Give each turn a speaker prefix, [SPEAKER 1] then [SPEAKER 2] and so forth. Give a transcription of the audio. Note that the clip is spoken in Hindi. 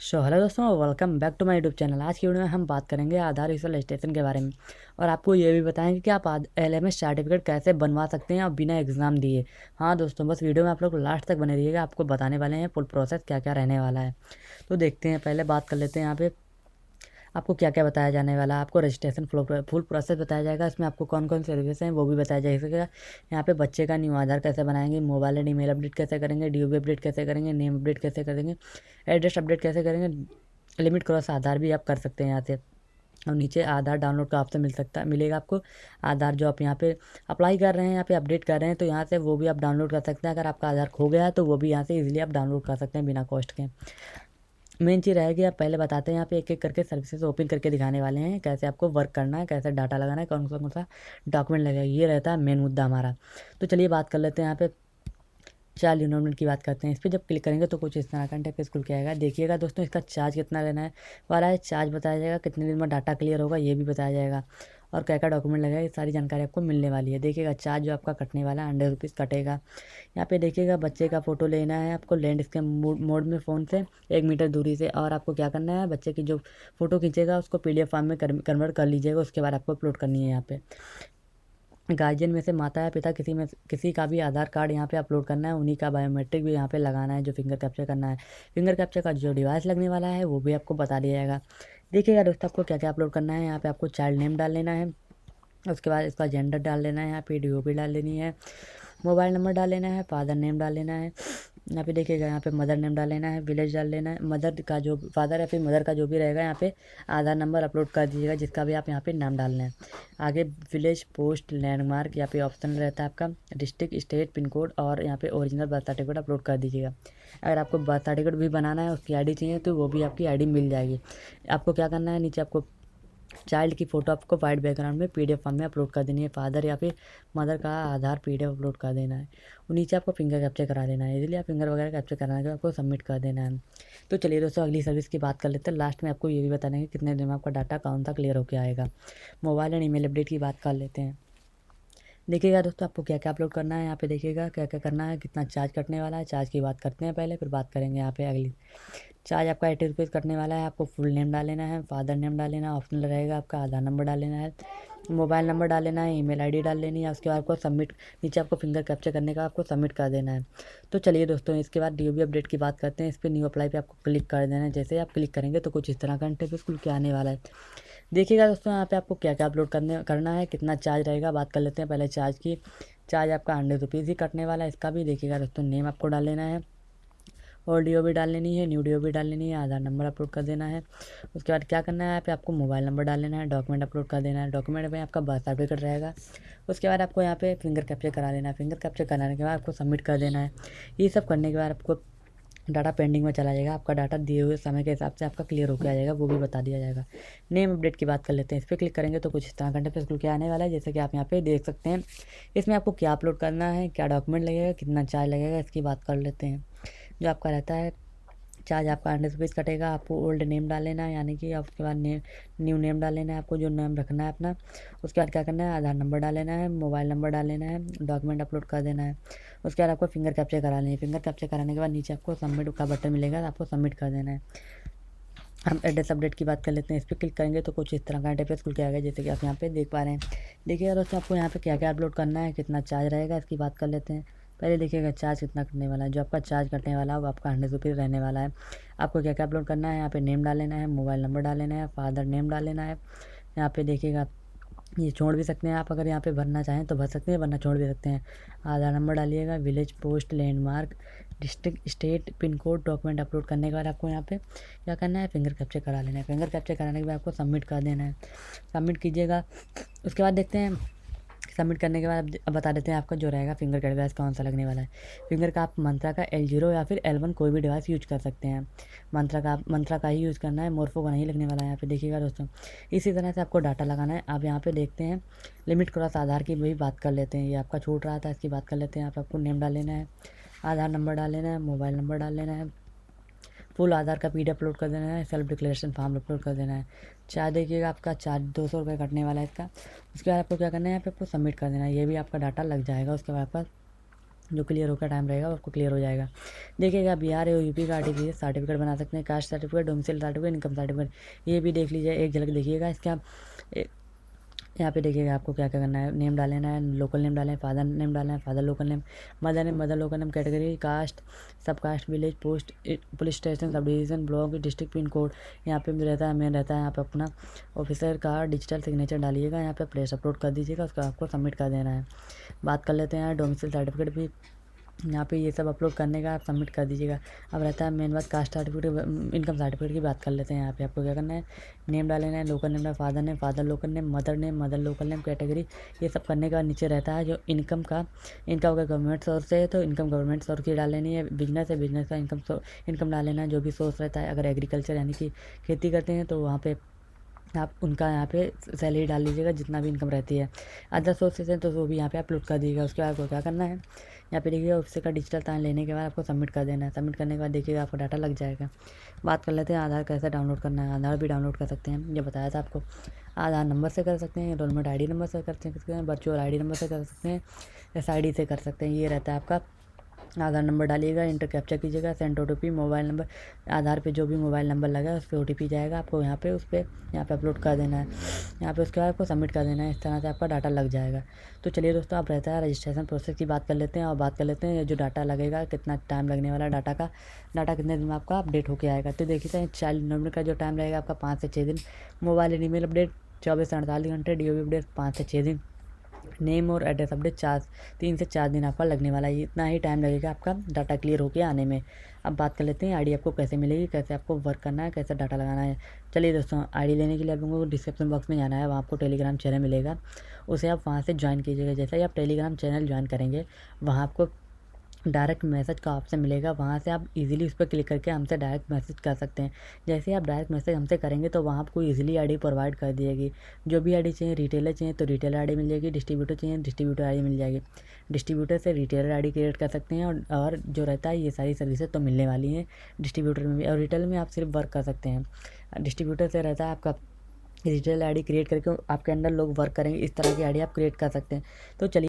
[SPEAKER 1] हेलो दोस्तों, welcome back to my YouTube channel. आज की वीडियो में हम बात करेंगे आधार विजुअल स्टेशन के बारे में और आपको ये भी बताएंगे कि आप LMS सर्टिफिकेट कैसे बनवा सकते हैं और बिना एग्ज़ाम दिए। हाँ दोस्तों, बस वीडियो में आप लोग लास्ट तक बने रहिएगा, आपको बताने वाले हैं फुल प्रोसेस क्या क्या रहने वाला है। तो देखते हैं, पहले बात कर लेते हैं यहाँ पे आपको क्या क्या बताया जाने वाला है। आपको रजिस्ट्रेशन फुल प्रोसेस बताया जाएगा, इसमें आपको कौन कौन सर्विस हैं वो भी बताया जाएगा। यहाँ पे बच्चे का न्यू आधार कैसे बनाएंगे, मोबाइल एंड ईमेल अपडेट कैसे करेंगे, DOB अपडेट कैसे करेंगे, नेम अपडेट कैसे करेंगे, एड्रेस अपडेट कैसे करेंगे, लिमिट क्रॉस आधार भी आप कर सकते हैं यहाँ से। और नीचे आधार डाउनलोड का ऑप्शन मिलेगा आपको। आधार जो आप यहाँ पे अप्लाई कर रहे हैं, यहाँ पे अपडेट कर रहे हैं, तो यहाँ से वो भी आप डाउनलोड कर सकते हैं। अगर आपका आधार खो गया है तो वो भी यहाँ से इजीली आप डाउनलोड कर सकते हैं बिना कॉस्ट के। मेन चीज़ रहेगी, आप पहले बताते हैं यहाँ पे एक एक करके सर्विसेज ओपन करके दिखाने वाले हैं, कैसे आपको वर्क करना है, कैसे डाटा लगाना है, कौन सा डॉक्यूमेंट लगेगा, ये रहता है मेन मुद्दा हमारा। तो चलिए बात कर लेते हैं यहाँ पे चाइल्ड इनरोलमेंट की बात करते हैं। इस पर जब क्लिक करेंगे तो कुछ इस तरह का इंटरफेस खुल के आएगा। देखिएगा दोस्तों, इसका चार्ज कितना लेना है वाला है, चार्ज बताया जाएगा, कितने दिन में डाटा क्लियर होगा ये भी बताया जाएगा, और क्या क्या डॉक्यूमेंट लगेगा, ये सारी जानकारी आपको मिलने वाली है। देखिएगा चार्ज जो आपका कटने वाला है 100 रुपीज़ कटेगा। यहाँ पे देखिएगा बच्चे का फ़ोटो लेना है आपको लैंडस्केप मोड में फ़ोन से 1 मीटर दूरी से, और आपको क्या करना है, बच्चे की जो फ़ोटो खींचेगा उसको PDF फॉर्म में कन्वर्ट कर लीजिएगा, उसके बाद आपको अपलोड करनी है। यहाँ पे गार्जियन में से माता या पिता किसी का भी आधार कार्ड यहाँ पे अपलोड करना है, उन्हीं का बायोमेट्रिक भी यहाँ पे लगाना है, जो फिंगर कैप्चर करना है। फिंगर कैप्चर का जो डिवाइस लगने वाला है वो भी आपको बता दिया जाएगा। देखिएगा दोस्तों, आपको क्या क्या अपलोड करना है। यहाँ पे आपको चाइल्ड नेम डाल लेना है, उसके बाद इसका जेंडर डाल लेना है, यहाँ पे DOB डाल लेनी है, मोबाइल नंबर डाल लेना है, फादर नेम डाल लेना है। यहाँ पे देखिएगा, यहाँ पे मदर नेम डाल लेना है, विलेज डाल लेना है, मदर का जो फादर या फिर मदर का जो भी रहेगा, यहाँ पे आधार नंबर अपलोड कर दीजिएगा जिसका भी आप यहाँ पे नाम डालना है। आगे विलेज, पोस्ट, लैंडमार्क यहाँ पे ऑप्शन रहता है आपका, डिस्ट्रिक्ट, स्टेट, पिन कोड, और यहाँ पे ओरिजिनल बर्थ सर्टिफिकेट अपलोड कर दीजिएगा। अगर आपको बर्थ सर्टिफिकेट भी बनाना है, उसकी ID चाहिए तो वो भी आपकी ID मिल जाएगी। आपको क्या करना है, नीचे आपको चाइल्ड की फ़ोटो आपको वाइट बैकग्राउंड में PDF फॉर्म में अपलोड कर देनी है। फादर या फिर मदर का आधार PDF अपलोड कर देना है। और नीचे आपको फिंगर कैप्चर करा देना है, इसलिए आप फिंगर वगैरह कैप्चर कराने के बाद आपको सबमिट कर देना है। तो चलिए दोस्तों, अगली सर्विस की बात कर लेते हैं। लास्ट में आपको ये भी बता देंगे कितने दिन में आपका डाटा कौन सा क्लियर होकर आएगा। मोबाइल एंड ईमेल अपडेट की बात कर लेते हैं। देखिएगा दोस्तों, आपको क्या क्या अपलोड करना है, यहाँ पे देखिएगा क्या क्या करना है, कितना चार्ज कटने वाला है। चार्ज की बात करते हैं पहले, फिर बात करेंगे यहाँ पे अगली। चार्ज आपका 80 रुपीज़ कटने वाला है। आपको फुल नेम डाल लेना है, फादर नेम डाल लेना है, ऑप्शनल रहेगा, आपका आधार नंबर डाल लेना है, मोबाइल नंबर डाल लेना है, ईमेल ID डाल लेनी है। उसके बाद आपको सबमिट, नीचे आपको फिंगर कैप्चर करने का आपको सबमिट कर देना है। तो चलिए दोस्तों, इसके बाद DOB अपडेट की बात करते हैं। इस पर न्यू अप्लाई पे आपको क्लिक कर देना है। जैसे आप क्लिक करेंगे तो कुछ इस तरह का इंटरफेस खुल के आने वाला है। देखिएगा दोस्तों, यहाँ पे आपको क्या क्या अपलोड करना है, कितना चार्ज रहेगा, बात कर लेते हैं पहले चार्ज की। चार्ज आपका 100 रुपीज़ ही कटने वाला है, इसका भी देखिएगा दोस्तों। नेम आपको डाल लेना है, और DOB डाल लेनी है, न्यू DOB डाल लेनी है, आधार नंबर अपलोड कर देना है। उसके बाद क्या करना है, यहाँ पे आपको मोबाइल नंबर डाल लेना है, डॉक्यूमेंट अपलोड कर देना है। डॉक्यूमेंट में आपका बर्थ सर्टिफिकेट रहेगा। उसके बाद आपको यहाँ पे फिंगर कैप्चर करा लेना है। फिंगर कैप्चर कराने के बाद आपको सबमिट कर देना है। ये सब करने के बाद आपको डाटा पेंडिंग में चला जाएगा। आपका डाटा दिए हुए समय के हिसाब से आपका क्लियर होकर आ जाएगा, वो भी बता दिया जाएगा। नेम अपडेट की बात कर लेते हैं। इस पर क्लिक करेंगे तो कुछ इस तरह का इंटरफेस खुल के आने वाला है, जैसे कि आप यहाँ पे देख सकते हैं। इसमें आपको क्या अपलोड करना है, क्या डॉक्यूमेंट लगेगा, कितना चार्ज लगेगा, इसकी बात कर लेते हैं। जो आपका रहता है चार्ज, आपका 100 रुपीज़ कटेगा। आपको ओल्ड नेम डाल लेना है, यानी कि उसके बाद न्यू नेम डाल लेना है, आपको जो नेम रखना है अपना। उसके बाद क्या करना है, आधार नंबर डाल लेना है, मोबाइल नंबर डाल लेना है, डॉक्यूमेंट अपलोड कर देना है। उसके बाद आपको फिंगर कैप्चर करा लेना है। फिंगर कैप्चर कराने के बाद नीचे आपको सबमिट का बटन मिलेगा, आपको सबमिट कर देना है। हम एड्रेस अपडेट की बात कर लेते हैं। इस पर क्लिक करेंगे तो कुछ इस तरह का इंटरफेस खुल के आएगा, जैसे कि आप यहाँ पे देख पा रहे हैं। देखिएगा दोस्तों, आपको यहाँ पे क्या क्या अपलोड करना है, कितना चार्ज रहेगा, इसकी बात कर लेते हैं। पहले देखिएगा चार्ज कितना कटने वाला है। जो आपका चार्ज कटने वाला है वो आपका 100 रुपीज़ रहने वाला है। आपको क्या क्या अपलोड करना है, यहाँ पे नेम डाल लेना है, मोबाइल नंबर डाल लेना है, फादर नेम डाल लेना है। यहाँ पे देखिएगा, ये छोड़ भी सकते हैं आप, अगर यहाँ पे भरना चाहें तो भर सकते हैं, वरना छोड़ भी सकते हैं। आधार नंबर डालिएगा, village, post, landmark, district, state, pin code. Document upload करने के बाद आपको यहाँ पे क्या करना है, फिंगर कैप्चर करा लेना है। फिंगर कैप्चर कराने के बाद आपको सबमिट कर देना है। सबमिट कीजिएगा। उसके बाद देखते हैं, सबमिट करने के बाद अब बता देते हैं आपका जो रहेगा फिंगर का डिवाइस कौन सा लगने वाला है। फिंगर का आप मंत्रा का L0 या फिर L1 कोई भी डिवाइस यूज कर सकते हैं। मंत्रा का ही यूज़ करना है, मोरफो का नहीं लगने वाला है यहाँ पे। देखिएगा दोस्तों, इसी तरह से आपको डाटा लगाना है। आप यहाँ पे देखते हैं लिमिट क्रॉस आधार की भी बात कर लेते हैं। ये आपका छूट रहा था, इसकी बात कर लेते हैं। आपको नेम डाल लेना है, आधार नंबर डाल लेना है, मोबाइल नंबर डाल लेना है, फुल आधार का PDF अपलोड कर देना है, सेल्फ डिक्लेरेशन फॉर्म अपलोड कर देना है। चार्ज देखिएगा, आपका चार्ज 200 रुपये कटने वाला है इसका। उसके बाद आपको क्या करना है, यहाँ पे आपको सबमिट कर देना है। ये भी आपका डाटा लग जाएगा। उसके बाद आपका जो क्लियर होकर टाइम रहेगा आपको क्लियर हो जाएगा। देखिएगा बिहार या यूपी का आरटीपीसीएस सर्टिफिकेट बना सकते हैं, caste certificate, domicile certificate, income certificate, ये भी देख लीजिए, एक झलक देखिएगा इसका। यहाँ पे देखिएगा आपको क्या क्या करना है। नेम डालना है, लोकल नेम डालना है, फादर नेम डालना है, father local name, mother local name, category, caste, sub caste, village, post, police station, sub division, block, district, pin code. यहाँ पे रहता है, मेन रहता है। यहाँ पे अपना ऑफिसर का डिजिटल सिग्नेचर डालिएगा, यहाँ पे प्लेस अपलोड कर दीजिएगा, उसका आपको सबमिट कर देना है। बात कर लेते हैं डोमिसाइल सर्टिफिकेट भी। यहाँ पे ये सब अपलोड करने का आप सबमिट कर दीजिएगा। अब रहता है मेन बात कास्ट सर्टिफिकेट, इनकम सर्टिफिकेट की बात कर लेते हैं। यहाँ पे आपको क्या करना है, नेम डालना है, local name, father local name, mother local name, category, ये सब करने का नीचे रहता है जो इनकम का। इनका अगर गवर्नमेंट सोर्स है तो इनकम गवर्नमेंट सोर्स की डाल लेनी है, बिजनेस है बिजनेस का इनकम डाल लेना है, जो भी सोर्स रहता है। अगर एग्रीकल्चर यानी कि खेती करते हैं तो वहाँ पे आप उनका यहाँ पे सैलरी डाल लीजिएगा जितना भी इनकम रहती है। अदर सोर्सेज हैं तो वो भी यहाँ पे अपलोड कर दीजिएगा। उसके बाद आपको क्या करना है, यहाँ पे देखिएगा उससे का डिजिटल साइन लेने के बाद आपको सबमिट कर देना है। सबमिट करने के बाद देखिएगा आपका डाटा लग जाएगा। बात कर लेते हैं आधार कैसे डाउनलोड करना है। आधार भी डाउनलोड कर सकते हैं, ये बताया था आपको। आधार नंबर से कर सकते हैं, एनरोलमेंट ID नंबर से कर सकते हैं, वर्चुअल ID नंबर से कर सकते हैं, SID से कर सकते हैं। ये रहता है आपका। आधार नंबर डालिएगा, इंटर कैप्चा कीजिएगा, सेंड OTP, मोबाइल नंबर, आधार पे जो भी मोबाइल नंबर लगा है उस पर OTP जाएगा आपको। यहाँ पे उस पर यहाँ पे अपलोड कर देना है। यहाँ पे उसके बाद आपको सबमिट कर देना है। इस तरह से आपका डाटा लग जाएगा। तो चलिए दोस्तों, आप रहता है रजिस्ट्रेशन प्रोसेस की बात कर लेते हैं और बात कर लेते हैं जो डाटा लगेगा, कितना टाइम लगने वाला है डाटा का। डाटा कितने दिन में आपका अपडेट होकर आएगा। तो देखिए 40 नवंबर का जो टाइम रहेगा आपका 5 से 6 दिन। मोबाइल एंड ईमेल अपडेट 24 से 48 घंटे। DOB अपडेट 5 से 6 दिन। नेम और एड्रेस अपडेट 3 से 4 दिन आपका लगने वाला है। इतना ही टाइम लगेगा आपका डाटा क्लियर होके आने में। अब बात कर लेते हैं आईडी आपको कैसे मिलेगी, कैसे आपको वर्क करना है, कैसे डाटा लगाना है। चलिए दोस्तों, आईडी लेने के लिए आप लोगों को डिस्क्रिप्शन बॉक्स में जाना है, वहाँ आपको टेलीग्राम चैनल मिलेगा, उसे आप वहाँ से ज्वाइन कीजिएगा। जैसे ही आप टेलीग्राम चैनल ज्वाइन करेंगे, वहाँ आपको डायरेक्ट मैसेज का ऑप्शन मिलेगा, वहाँ से आप इजीली उस पर क्लिक करके हमसे डायरेक्ट मैसेज कर सकते हैं। जैसे आप डायरेक्ट मैसेज हमसे करेंगे तो वहाँ आपको इजीली आईडी प्रोवाइड कर दी जाएगी। जो भी आईडी चाहिए, रिटेलर चाहिए तो रिटेलर आईडी मिल जाएगी, डिस्ट्रीब्यूटर चाहिए डिस्ट्रीब्यूटर आईडी मिल जाएगी। डिस्ट्रीब्यूटर से रिटेलर आईडी क्रिएट कर सकते हैं और जो रहता है ये सारी सर्विसेज तो मिलने वाली हैं डिस्ट्रीब्यूटर में भी। और रिटेल में आप सिर्फ वर्क कर सकते हैं। डिस्ट्रीब्यूटर से रहता है आपका रिटेल आईडी क्रिएट करके आपके अंदर लोग वर्क करेंगे। इस तरह की आईडी आप क्रिएट कर सकते हैं। तो चलिए